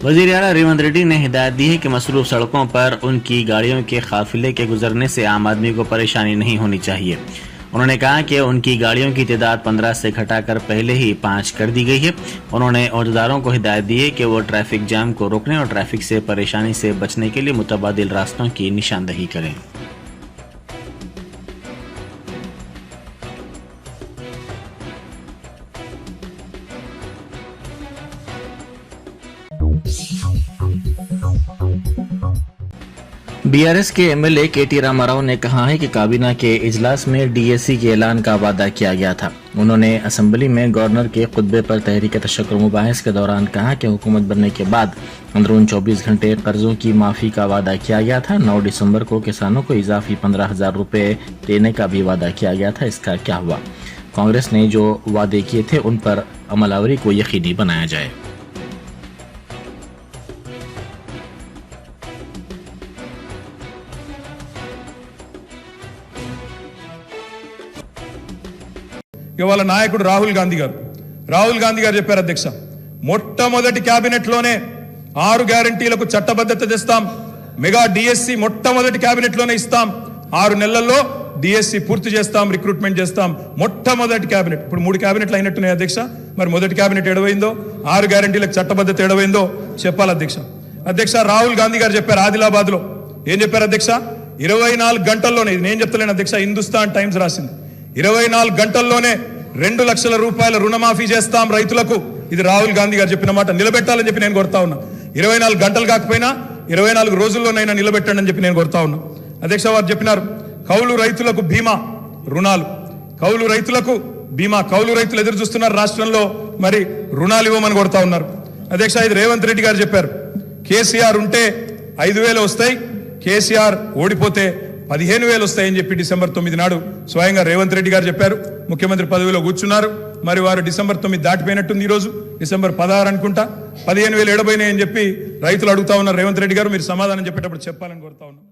वज़ीर आला रेवंत रेड्डी ने हिदायत दी है कि मसरूफ सड़कों पर उनकी गाड़ियों के काफिले के गुजरने से आम आदमी को परेशानी नहीं होनी चाहिए। उन्होंने कहा कि उनकी गाड़ियों की तादाद 15 से घटाकर पहले ही 5 कर दी गई है। उन्होंने अहदेदारों को हिदायत दी है कि वो ट्रैफिक जाम को रोकने और ट्रैफिक से परेशानी से बचने के लिए मुतबादिल रास्तों की निशानदही करें। बीआरएस के एमएलए केटी रामाराव ने कहा है कि काबीना के इजलास में डीएसी के ऐलान का वादा किया गया था। उन्होंने असेंबली में गवर्नर के खुतबे पर तहरीक तशक्कुर मुबाहिस के दौरान कहा कि हुकूमत बनने के बाद अंदरून 24 घंटे कर्जों की माफी का वादा किया गया था। 9 दिसंबर को किसानों को इजाफी 15,000 रुपए देने का भी वादा किया गया था। इसका क्या हुआ? कांग्रेस ने जो वादे किए थे उन पर अमलावरी को यकीनी बनाया जाए। ఇవాళ నాయకుడు రాహుల్ గాంధీ గారు చెప్పారు, అధ్యక్ష మొట్టమొదటి కేబినెట్ లోనే 6 గ్యారంటీలకు చట్టబద్ధత తెస్తాం, మెగా డిఎస్సి మొట్టమొదటి కేబినెట్ లోనే ఇస్తాం, 6 నెలల్లో డిఎస్సి పూర్తి చేస్తాం, రిక్రూట్మెంట్ చేస్తాం. మొట్టమొదటి కేబినెట్. ఇప్పుడు 3 కేబినెట్లు అయినట్టున్నాయి అధ్యక్ష. మరి మొదటి కేబినెట్ ఎడవైందో, 6 గ్యారంటీలకు చట్టబద్ధత ఎడవైందో చెప్పాలి అధ్యక్ష. రాహుల్ గాంధీ గారు చెప్పారు ఆదిలాబాద్ లో, ఏం చెప్పారు అధ్యక్ష? 24 గంటల్లోనే, ఇది నేను చెప్తలేను అధ్యక్ష, హిందుస్థాన్ టైమ్స్ రాసింది, 24 గంటల్లోనే 2 లక్షల రూపాయల రుణమాఫీ చేస్తాం రైతులకు. ఇది రాహుల్ గాంధీ గారు చెప్పిన మాట. నిలబెట్టాలని చెప్పి నేను కోరుతా ఉన్నా. 24 గంటలు కాకపోయినా 24 రోజుల్లోనైనా నిలబెట్టండి అని చెప్పి నేను కోరుతా ఉన్నా అధ్యక్ష. వారు చెప్పినారు కౌలు రైతులకు బీమా రుణాలు, కౌలు రైతులకు బీమా, కౌలు రైతులు ఎదురు చూస్తున్నారు రాష్ట్రంలో, మరి రుణాలు ఇవ్వమని కోరుతా ఉన్నారు అధ్యక్ష. ఇది రేవంత్ రెడ్డి గారు చెప్పారు. కేసీఆర్ ఉంటే 5,000 వస్తాయి, కేసీఆర్ ఓడిపోతే 15,000 వస్తాయని చెప్పి డిసెంబర్ 9 నాడు స్వయంగా రేవంత్ రెడ్డి గారు చెప్పారు. ముఖ్యమంత్రి పదవిలో కూర్చున్నారు. మరి వారు డిసెంబర్ 9 దాటిపోయినట్టుంది. ఈ రోజు డిసెంబర్ 16 అనుకుంటా. 15,000 ఎడబోయినాయని చెప్పి రైతులు అడుగుతా ఉన్నారు. రేవంత్ రెడ్డి గారు మీరు సమాధానం చెప్పేటప్పుడు చెప్పాలని కోరుతా ఉన్నాం.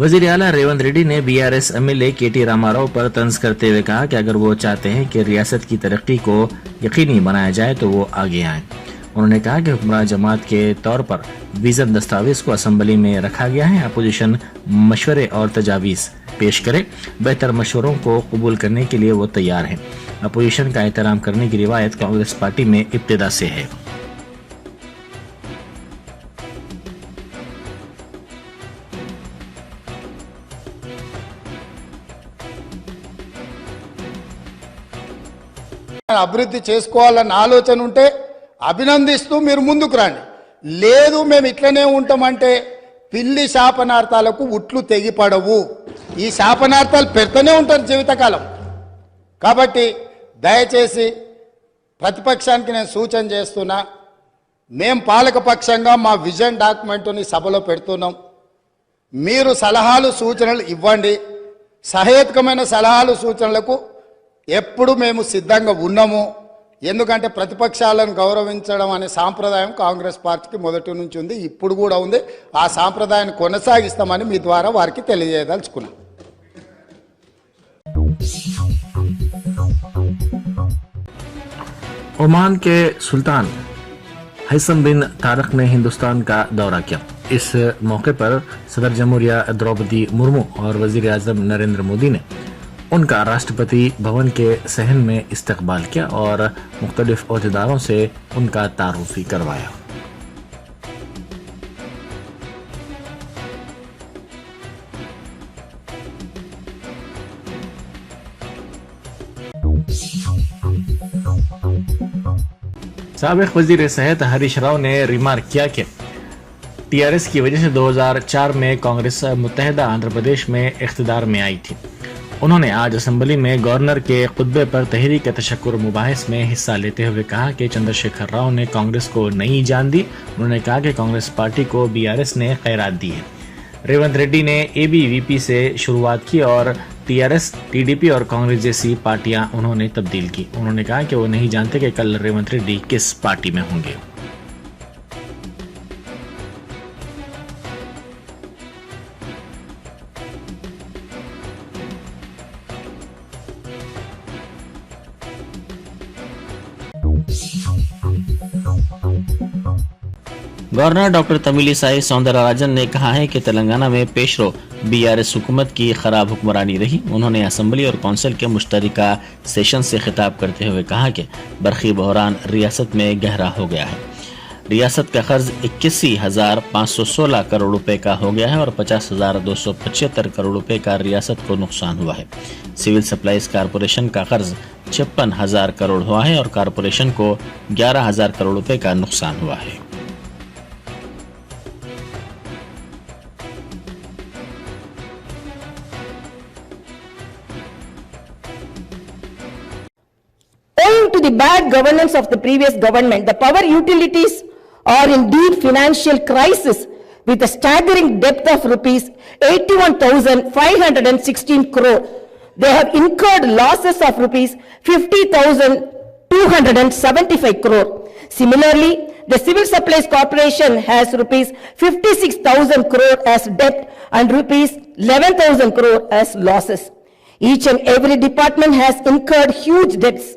वज़ीर आला रेवंत रेड्डी ने बीआरएस एमएलए केटी रामाराव पर तंज करते हुए कहा कि अगर वो चाहते हैं कि रियासत की तरक्की को यकीनी बनाया जाए तो वो आगे आए। उन्होंने कहा कि हुक्मरान जमात के तौर पर विजन दस्तावेज को असेंबली में रखा गया है। अपोजिशन मशवरे और तजावीज़ पेश करे, बेहतर मशवरों को कबूल करने के लिए वो तैयार है। अपोजिशन का एहतराम करने की रिवायत कांग्रेस पार्टी में इब्तिदा से है। అభివృద్ధి చేసుకోవాలన్న ఆలోచన ఉంటే అభినందిస్తూ మీరు ముందుకు రండి. లేదు మేము ఇట్లనే ఉంటామంటే పిల్లి శాపనార్థాలకు ఉట్లు తెగిపడవు. ఈ శాపనార్థాలు పెడుతూనే ఉంటారు జీవితకాలం. కాబట్టి దయచేసి ప్రతిపక్షానికి నేను సూచన చేస్తున్నా, మేము పాలకపక్షంగా మా విజన్ డాక్యుమెంట్ని సభలో పెడుతున్నాం. మీరు సలహాలు సూచనలు ఇవ్వండి. సహేతుకమైన సలహాలు సూచనలకు ఎప్పుడు మేము సిద్ధంగా ఉన్నాము. ఎందుకంటే ప్రతిపక్షాలను గౌరవించడం అనే సాంప్రదాయం కాంగ్రెస్ పార్టీకి మొదటి నుంచి ఉంది, ఇప్పుడు కూడా ఉంది. ఆ సాంప్రదాయాన్ని కొనసాగిస్తామని మీ ద్వారా వారికి తెలియజేయదలుచుకున్నాం. ओमान के सुल्तान हैसम बिन तारक ने हिंदुस्तान का दौरा किया। इस मौके पर सदर जमहूरिया द्रौपदी मुर्मू और वजीर आजम नरेंद्र मोदी ने उनका राष्ट्रपति भवन के सहन में इस्तकबाल किया और मुख्तलिफ ओहदेदारों से उनका तारुफी करवाया। साबिक वजीर सेहत हरीश राव ने रिमार्क किया कि टीआरएस की वजह से 2004 में कांग्रेस मुत्तहिदा आंध्र प्रदेश में इख्तिदार में आई थी। उन्होंने आज असेंबली में गवर्नर के खुतबे पर तहरीक तशक्कुर मुबाहिस में हिस्सा लेते हुए कहा कि चंद्रशेखर राव ने कांग्रेस को नई जान दी। उन्होंने कहा कि कांग्रेस पार्टी को बीआरएस ने खैरात दी है। रेवंत रेड्डी ने एबीवीपी से शुरुआत की और टीआरएस, टीडीपी और कांग्रेस जैसी पार्टियां उन्होंने तब्दील की। उन्होंने कहा कि वो नहीं जानते कि कल रेवंत रेड्डी किस पार्टी में होंगे। गवर्नर डॉक्टर तमिलिसाई सौंदरराजन ने कहा है कि तेलंगाना में पेशरो बीआरएस हुकूमत की खराब हुक्मरानी रही। उन्होंने असेंबली और कौंसिल के मुश्तरका सेशन से खिताब करते हुए कहा कि बरखी बहरान रियासत में गहरा हो गया है। रियासत का कर्ज 81,516 करोड़ रुपए का हो गया है और 50,275 करोड़ रुपए का रियासत को नुकसान हुआ है। सिविल सप्लाईज कारपोरेशन का कर्ज 56,000 करोड़ हुआ है और कारपोरेशन को 11,000 करोड़ रुपए का नुकसान हुआ है। Owing to the bad governance of the previous government, the power utilities are in deep financial crisis with a staggering debt of rupees 81,516 crore. They have incurred losses of rupees 50,275 crore. Similarly, the Civil Supplies Corporation has rupees 56,000 crore as debt and rupees 11,000 crore as losses. Each and every department has incurred huge debts.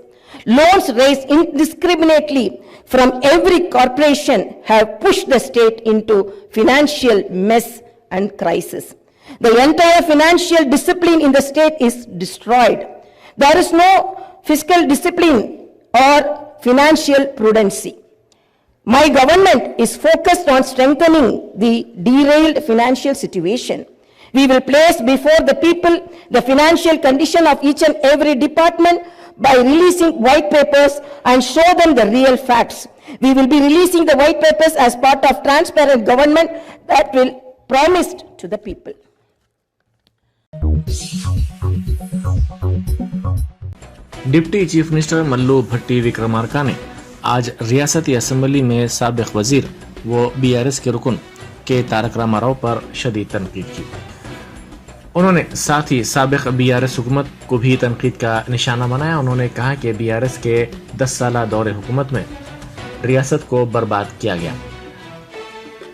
Loans raised indiscriminately from every corporation have pushed the state into financial mess and crisis. The entire financial discipline in the state is destroyed. There is no fiscal discipline or financial prudency. My government is focused on strengthening the derailed financial situation. We will place before the people the financial condition of each and every department by releasing white papers and show them the real facts. We will be releasing the white papers as part of transparent government that will promised to the people. Deputy chief minister Mallu Bhatti Vikramarka ने आज रियासती assembly में साबिक वजीर व BRS के रुकन के तारक रामाराव पर शदीद तनकीद की। उन्होंने साथ ही साबिक बीआरएस हुकूमत को भी तनकीद का निशाना बनाया। उन्होंने कहा कि बीआरएस के 10 साला दौरे हुकूमत में रियासत को बर्बाद किया गया।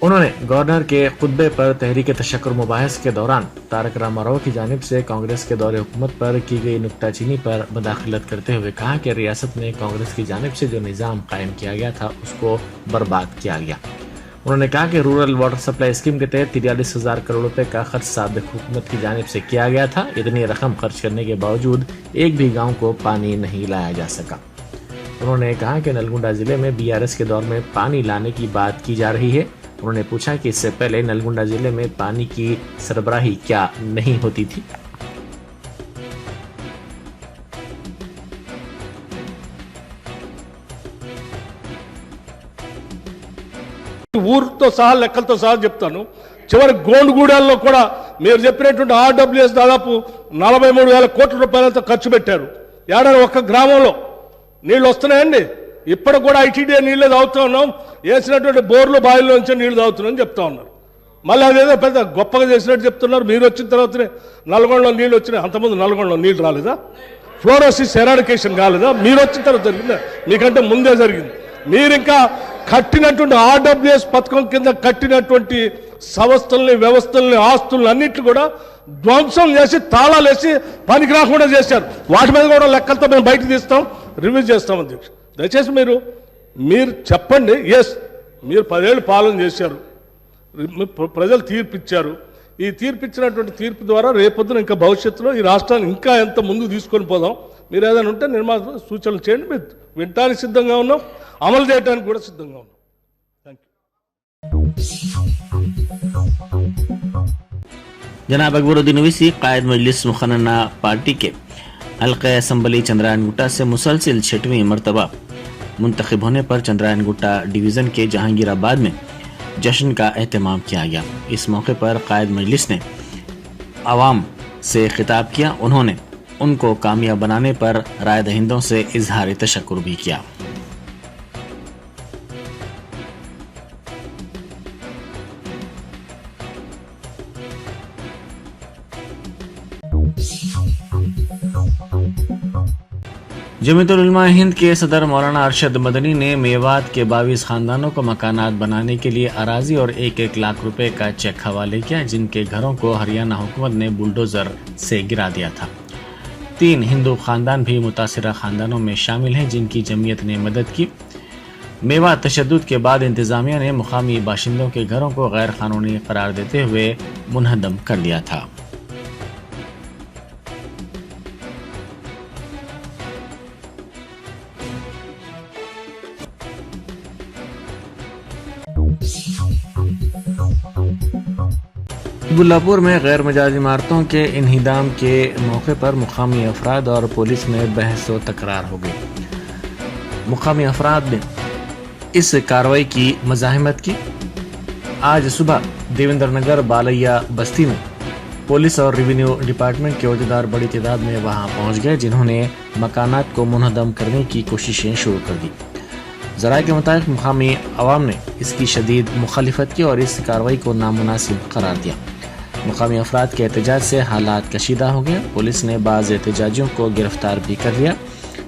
उन्होंने गवर्नर के खुतबे पर तहरीक तशक्कुर मुबाहिस के दौरान तारक रामाराव की जानिब से कांग्रेस के दौरे हुकूमत पर की गई नुक्ताचीनी पर मुदाखलत करते हुए कहा कि रियासत में कांग्रेस की जानिब से जो निज़ाम कायम किया गया था उसको बर्बाद किया गया। उन्होंने कहा कि रूरल वाटर सप्लाई स्कीम के तहत 43,000 करोड़ रुपए का खर्च साबिक हुकूमत की जानिब से किया गया था। इतनी रकम खर्च करने के बावजूद एक भी गांव को पानी नहीं लाया जा सका। उन्होंने कहा कि नलगुंडा जिले में बीआरएस के दौर में पानी लाने की बात की जा रही है। उन्होंने पूछा कि इससे पहले नलगुंडा जिले में पानी की सरबराही क्या नहीं होती थी। ఊరుతో సహా లెక్కలతో సహా చెప్తాను। చివరి గోండుగూడెల్లో కూడా మీరు చెప్పినటువంటి ఆర్డబ్ల్యూఎస్ దాదాపు 43,000 కోట్ల రూపాయలతో ఖర్చు పెట్టారు। ఏడాది ఒక్క గ్రామంలో నీళ్లు వస్తున్నాయండి? ఇప్పటికి కూడా ఐటీడీఏ నీళ్లే తాగుతూ ఉన్నాం, వేసినటువంటి బోర్లు బావిలో నుంచి నీళ్లు తాగుతున్నామని చెప్తా ఉన్నారు। మళ్ళీ అదేదో పెద్ద గొప్పగా చేసినట్టు చెప్తున్నారు। మీరు వచ్చిన తర్వాతనే నల్గొండలో నీళ్ళు వచ్చినాయి, అంతకుముందు నల్గొండలో నీళ్లు రాలేదా? ఫ్లోరోసిస్ ఎరాడికేషన్ కాలేదా? మీరు వచ్చిన తర్వాత జరిగిందా? మీకంటే ముందే జరిగింది। మీరు ఇంకా కట్టినటువంటి ఆర్డబ్ల్యూఎస్ పథకం కింద కట్టినటువంటి సంస్థల్ని, వ్యవస్థల్ని, ఆస్తుల్ని అన్నింటినీ కూడా ధ్వంసం చేసి తాళాలు వేసి పనికి రాకుండా చేశారు। వాటి మీద కూడా లెక్కలతో మేము బయటకు తీస్తాం, రివ్యూ చేస్తాం అధ్యక్ష। దయచేసి మీరు చెప్పండి। ఎస్, మీరు 10 ఏళ్ళు పాలన చేశారు, ప్రజలు తీర్పిచ్చారు। ఈ తీర్పిచ్చినటువంటి తీర్పు ద్వారా రేపొద్దున ఇంకా భవిష్యత్తులో ఈ రాష్ట్రాన్ని ఇంకా ఎంత ముందుకు తీసుకొని పోదాం, మీరు ఏదైనా ఉంటే నిర్మాణ సూచనలు చేయండి। మీరు వినటానికి సిద్ధంగా ఉన్నాం, అమలు చేయడానికి కూడా సిద్ధంగా ఉన్నాం। Thank you. जनाब अकबरुद्दीन ओवैसी कायद मजलिस मुखन्ना पार्टी के हल्का असम्बली चंद्रायन गुट्टा से मुसलसिल 6वीं मरतबा मुंतखब होने पर चंद्रायन गुट्टा डिवीज़न के जहांगीराबाद में जश्न का एहतमाम किया गया। इस मौके पर कायद मजलिस ने आवाम से खिताब किया। उन्होंने उनको कामयाब बनाने पर राय दहिंदों से इजहार तशक्कुर भी किया। जमीयतुल उलमा हिंद के सदर मौलाना अरशद मदनी ने मेवात के 22 खानदानों को मकानात बनाने के लिए अराजी और 1-1 लाख रुपए का चेक हवाले किया, जिनके घरों को हरियाणा हुकूमत ने बुलडोजर से गिरा दिया था। 3 हिंदू खानदान भी मुतासिरा खानदानों में शामिल हैं, जिनकी जमीयत ने मदद की। मेवा तशद्दुद के बाद इंतजामिया ने मुकामी बाशिंदों के घरों को गैर कानूनी करार देते हुए मुनहदम कर दिया था। गुल्लापुर में गैर मजाजी इमारतों के इन्हिदाम के मौके पर मुकामी अफराद और पुलिस में बहस व तकरार हो गई। मुकामी अफराद ने इस कार्रवाई की मज़ाहमत की। आज सुबह देवेंद्र नगर बालैया बस्ती में पुलिस और रेवेन्यू डिपार्टमेंट के अहदेदार बड़ी तादाद में वहां पहुंच गए, जिन्होंने मकानात को मुनहदम करने की कोशिशें शुरू कर दी। ज़राए के मुताबिक मुकामी अवाम ने इसकी शदीद मुखालिफत की और इस कार्रवाई को नामुनासिब करार दिया। मुकामी अफराद के एहतजाज से हालात कशीदा हो गए। पुलिस ने बाज़ एहतजाजियों को गिरफ्तार भी कर लिया।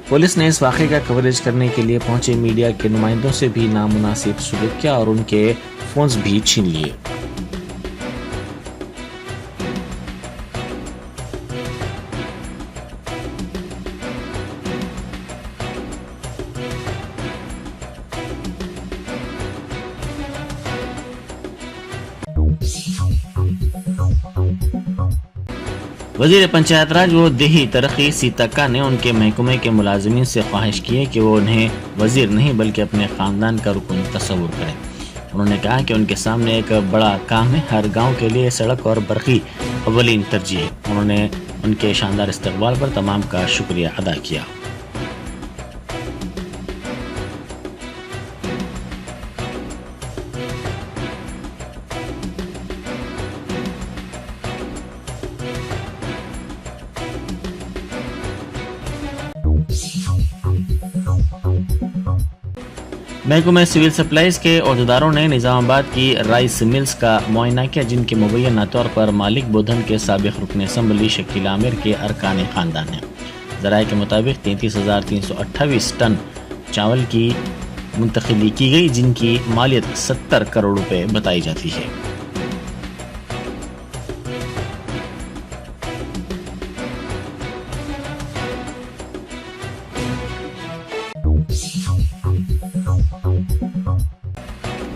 पुलिस ने इस वाक़े का कवरेज करने के लिए पहुंचे मीडिया के नुमाइंदों से भी नामुनासिब सलूक किया और उनके फ़ोन्स भी छीन लिए। वज़ीर पंचायत राज व देही तरक्की सीतक्का ने उनके महकमे के मुलाजिमीन से ख्वाहिश की है कि वो उन्हें वज़ीर नहीं बल्कि अपने ख़ानदान का रुकन तस्वुर करें। उन्होंने कहा कि उनके सामने एक बड़ा काम है, हर गांव के लिए सड़क और बरक़ी अव्वलीन तरजीह है। उन्होंने उनके शानदार इस्तक़बाल पर तमाम का शुक्रिया अदा किया। महकमे सिविल सप्लाईज के अहदेदारों ने निजामाबाद की राइस मिल्स का मुआयना किया, जिनके मुबैना तौर पर मालिक बोधन के साबिक़ रुकन असम्बली शकील आमिर के अरकान ख़ानदान हैं। ज़राए के मुताबिक 33,328 टन चावल की मुंतकिली की गई, जिनकी मालियत 70 करोड़ रुपए बताई जाती है।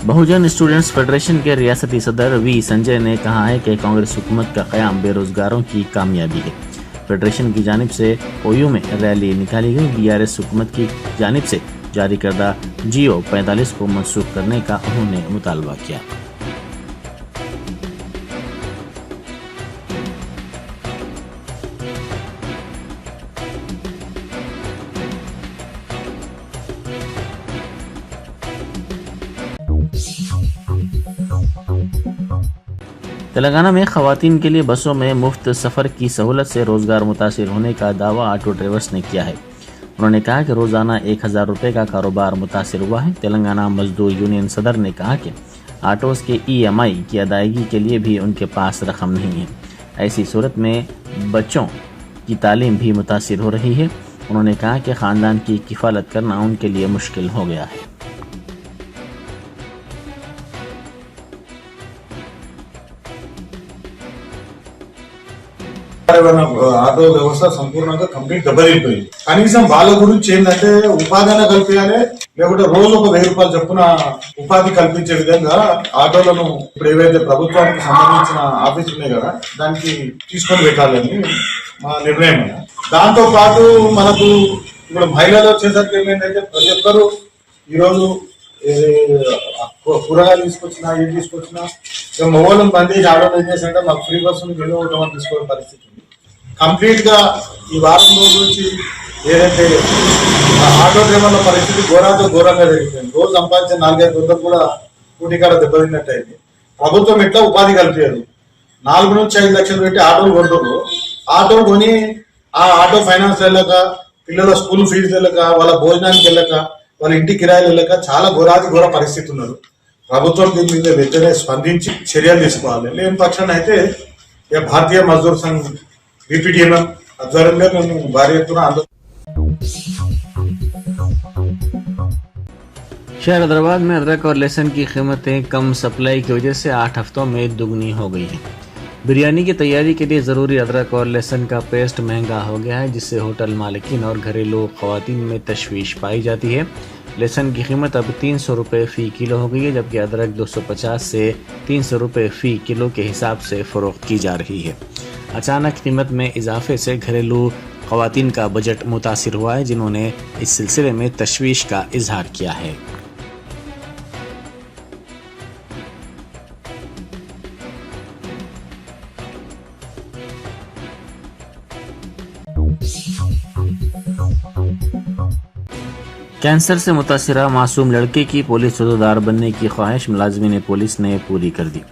बहुजन स्टूडेंट्स फेडरेशन के रियासती सदर वी संजय ने कहा है कि कांग्रेस हुकूमत का क़याम बेरोजगारों की कामयाबी है। फेडरेशन की जानिब से ओयू में रैली निकाली गई। बीआरएस हुकूमत की जानिब से जारी करदा GO 45 को मनसूख करने का उन्होंने मुतालबा किया। तेलंगाना में खवातीन के लिए बसों में मुफ्त सफ़र की सहूलत से रोज़गार मुतासिर होने का दावा ऑटो ड्राइवर्स ने किया है। उन्होंने कहा कि रोज़ाना 1,000 रुपये का कारोबार मुतासिर हुआ है। तेलंगाना मजदूर यूनियन सदर ने कहा कि ऑटोज़ के EMI की अदायगी के लिए भी उनके पास रकम नहीं है। ऐसी सूरत में बच्चों की तालीम भी मुतासिर हो रही है। उन्होंने कहा कि ख़ानदान की किफ़ालत करना उनके लिए मुश्किल हो गया है। ఆటో వ్యవస్థ సంపూర్ణంగా కంప్లీట్ దెబ్బతింటుంది. కనీసం వాళ్ళ గురించి ఏంటంటే ఉపాధి కల్పించాలి, లేకుంటే రోజు ఒక 1000 రూపాయలు చొప్పున ఉపాధి కల్పించే విధంగా ఆటోలను ఇప్పుడు ఏవైతే ప్రభుత్వానికి సంబంధించిన ఆఫీసులు ఉన్నాయి కదా దానికి తీసుకొని పెట్టాలని మా నిర్ణయం. దాంతో పాటు మనకు ఇప్పుడు మహిళలు వచ్చేసరికి ఏమైందంటే ప్రతి ఒక్కరు ఈరోజు కూరగాయలు తీసుకొచ్చినా ఏం తీసుకొచ్చినా మొబైల్ బంద్ చేసి ఆటోలు ఏం చేశారంటే మాకు ఫ్రీ బస్సులు వెళ్ళి తీసుకోవడం పరిస్థితి ఉంది. కంప్లీట్ గా ఈ వారం రోజు నుంచి ఏదైతే ఆటో డ్రైవర్ల పరిస్థితి ఘోరంగా జరిగిపోయింది. రోజు సంపాదించిన 4-5 వందలు కూడా కూటికాడ దెబ్బతిన్నట్టు అయింది. ప్రభుత్వం ఎట్లా ఉపాధి కల్పించారు, 4 నుంచి 5 లక్షలు పెట్టి ఆటోలు కొంటారు. ఆటోలు కొని ఆ ఆటో ఫైనాన్స్ వెళ్ళక, పిల్లల స్కూల్ ఫీజు వెళ్ళక, వాళ్ళ భోజనానికి వెళ్ళక, వాళ్ళ ఇంటి కిరాయిలు వెళ్ళక చాలా ఘోర పరిస్థితి ఉన్నారు. ప్రభుత్వం దీని మీద వెంటనే స్పందించి చర్యలు తీసుకోవాలి. లేని పక్షాన అయితే భారతీయ మజ్దూర్ సంఘ్ BPDMM ఆధ్వర్యంలో మేము భారీ ఎత్తున ఆందోళన. शहर हैदराबाद में अदरक और लहसुन की कीमतें कम सप्लाई की वजह से 8 हफ्तों में दुगनी हो गई हैं। बिरयानी की तैयारी के लिए ज़रूरी अदरक और लहसुन का पेस्ट महंगा हो गया है, जिससे होटल मालिकीन और घरेलू ख़वातीन में तशवीश पाई जाती है। लहसुन की कीमत अब 300 रुपये फ़ी किलो हो गई है, जबकि अदरक 250 से 300 रुपये फ़ी किलो के हिसाब से फ़रोख्त की जा रही है। अचानक कीमत में इजाफे से घरेलू ख़वातीन का बजट मुतासिर हुआ है, जिन्होंने इस सिलसिले में तशवीश का इजहार किया है। कैंसर से मुतासिरा मासूम लड़के की पुलिस उहदेदार बनने की ख्वाहिश मुलाजिमीन पुलिस ने पूरी कर दी।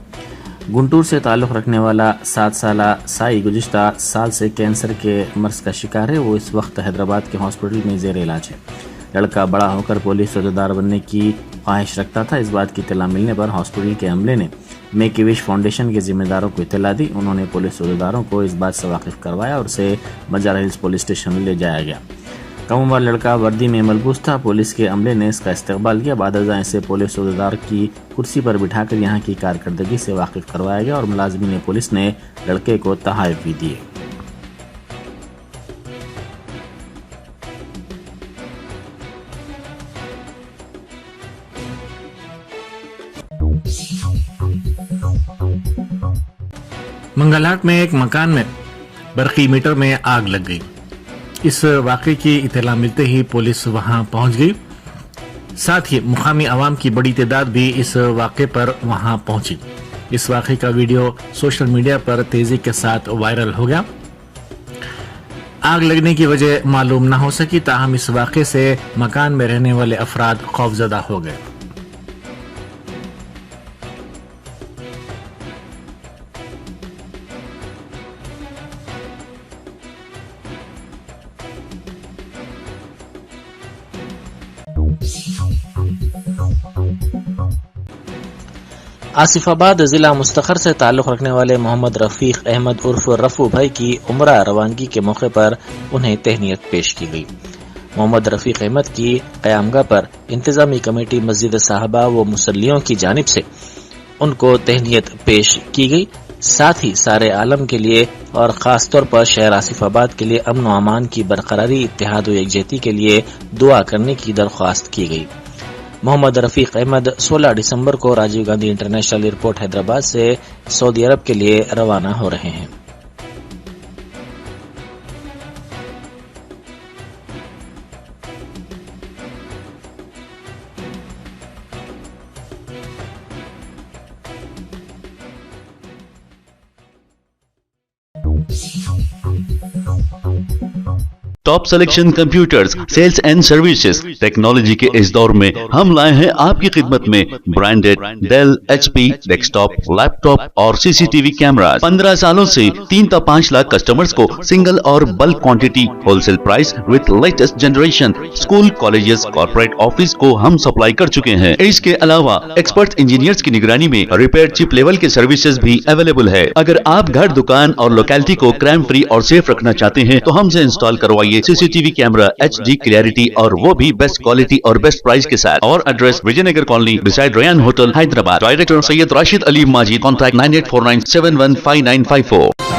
गुंटूर से ताल्लुक़ रखने वाला 7 साला साई गुज़िश्ता साल से कैंसर के मर्ज़ का शिकार है। वो इस वक्त हैदराबाद के हॉस्पिटल में ज़ेर इलाज है। लड़का बड़ा होकर पुलिस उहदेदार बनने की ख्वाहिश रखता था। इस बात की इत्तला मिलने पर हॉस्पिटल के अमले ने मेक ए विश फाउंडेशन के जिम्मेदारों को इत्तला दी। उन्होंने पुलिस उहदेदारों को इस बात से वाकिफ करवाया और उसे बंजारा हिल्स पुलिस स्टेशन ले जाया गया। कम उम्र लड़का वर्दी में मलबूस था। पुलिस के अमले ने इसका इस्तकबाल किया। बादशाह इसे पुलिस उहदेदार की कुर्सी पर बिठाकर यहाँ की कारकर्दगी से वाकिफ करवाया गया और मुलाजिमीन पुलिस ने लड़के को तोहफे भी दिए। मंगलहाट में एक मकान में बरकी मीटर में आग लग गई। इस वाक़े की इत्तला मिलते ही पुलिस वहां पहुंच गई। साथ ही मुकामी आवाम की बड़ी तादाद भी इस वाक़े पर वहां पहुंची। इस वाक़े का वीडियो सोशल मीडिया पर तेजी के साथ वायरल हो गया। आग लगने की वजह मालूम न हो सकी, ताहम इस वाक़े से मकान में रहने वाले अफराद खौफजदा हो गए। आसिफाबाद जिला मुस्तखर से ताल्लुक़ रखने वाले मोहम्मद रफीक अहमद उर्फ रफू भाई की उम्रा रवानगी के मौके पर उन्हें तहनीत पेश की गई। मोहम्मद रफीक अहमद की क़यामगाह पर इंतज़ामी कमेटी मस्जिद साहबा व मुसल्लियों की जानिब से उनको तहनीत पेश की गई। साथ ही सारे आलम के लिए और ख़ास तौर पर शहर आसिफाबाद के लिए अमन व अमान की बरकरारी, इत्तेहाद व यकजहती के लिए दुआ करने की दरख्वास्त की गई। मोहम्मद रफीक अहमद 16 दिसंबर को राजीव गांधी इंटरनेशनल एयरपोर्ट हैदराबाद से सऊदी अरब के लिए रवाना हो रहे हैं। Top selection computers, sales and services. Technology के इस दौर में हम लाए हैं आपकी खिदमत में branded Dell, HP desktop, laptop और सीसीटीवी कैमरा। 15 सालों से 3 से 5 लाख कस्टमर्स को सिंगल और bulk quantity, wholesale price with latest generation. School, colleges, corporate office को हम सप्लाई कर चुके हैं। इसके अलावा एक्सपर्ट इंजीनियर्स की निगरानी में रिपेयर चिप लेवल के सर्विसेज भी अवेलेबल है। अगर आप घर, दुकान और लोकेलिटी को क्राइम फ्री और सेफ रखना चाहते हैं तो हमसे इंस्टॉल करवाइए सीसीटीवी कैमरा, HD क्लैरिटी और वो भी बेस्ट क्वालिटी और बेस्ट प्राइस के साथ। और address Vijaynagar colony beside Ryan hotel, Hyderabad. Director Syed Rashid Ali Majid. Contact 9849715954।